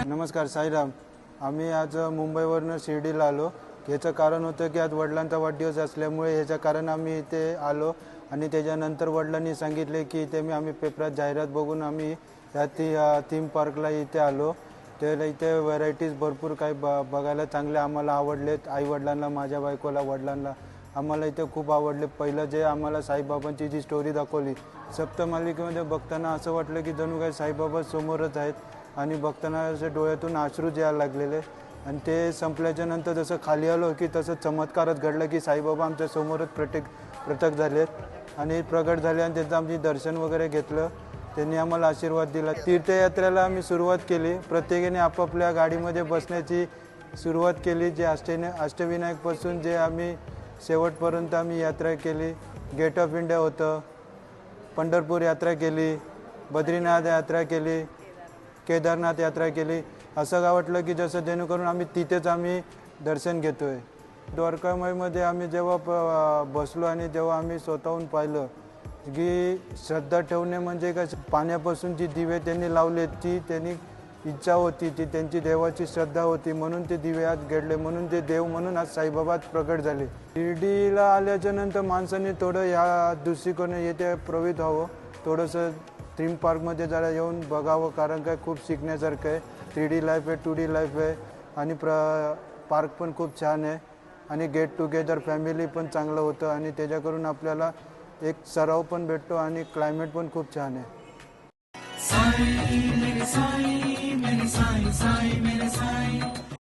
नमस्कार साईराम. आम्ही आज मुंबईवरून शिर्डीला आलो. याचं कारण होतं की आज वडिलांचा वाढदिवस असल्यामुळे याचं कारण आम्ही इथे आलो आणि त्याच्यानंतर वडिलांनी सांगितले की इथे आम्ही पेपरात जाहिरात बघून आम्ही या थीम पार्कला इथे आलो. त्याला इथे व्हरायटीज भरपूर काही बघायला चांगले आम्हाला आवडलेत. आईवडिलांना, माझ्या बायकोला, वडिलांना आम्हाला इथे खूप आवडले. पहिलं जे आम्हाला साईबाबांची जी स्टोरी दाखवली सप्तमालिकेमध्ये बघताना असं वाटलं की जणू काही साईबाबा समोरच आहेत आणि बघताना असे डोळ्यातून अश्रू यायला लागलेले. आणि ते संपल्याच्या नंतर जसं खाली आलो की तसं चमत्कारच घडलं की साईबाबा आमच्या समोरच प्रकट झालेत आणि प्रगट झाले आणि त्यांचं आम्ही दर्शन वगैरे घेतलं. त्यांनी आम्हाला आशीर्वाद दिला. तीर्थयात्रेला आम्ही सुरुवात केली. प्रत्येकाने आपापल्या गाडीमध्ये बसण्याची सुरुवात केली. जे अष्टविनायकपासून जे आम्ही शेवटपर्यंत आम्ही यात्रा केली. गेट ऑफ इंडिया होतं, पंढरपूर यात्रा केली, बद्रीनाथ यात्रा केली, केदारनाथ यात्रा केली. असं का वाटलं की जसं जेणेकरून आम्ही तिथेच आम्ही दर्शन घेतो आहे. द्वारकामाईमध्ये आम्ही जेव्हा बसलो आणि जेव्हा आम्ही स्वतःहून पाहिलं की श्रद्धा ठेवणे म्हणजे काय, पाण्यापासून जी दिवे त्यांनी लावले ती त्यांनी इच्छा होती, ती त्यांची देवाची श्रद्धा होती म्हणून ते दिवे आज घडले, म्हणून ते देव म्हणून आज साईबाबा प्रकट झाले. शिर्डीला आल्याच्या नंतर माणसांनी थोडं ह्या दृष्टिकोने येथे प्रवृत्त व्हावं, थोडंसं थीम पार्कमध्ये जरा येऊन बघावं, कारण काय खूप शिकण्यासारखं आहे. 3D लाईफ आहे, 2D लाईफ आहे आणि पार्क पण खूप छान आहे आणि गेट टुगेदर फॅमिली पण चांगलं होतं आणि त्याच्याकडून आपल्याला एक सराव पण भेटतो आणि क्लायमेट पण खूप छान आहे. साई मेरे साई, मेरे साई, साई मेरे साई.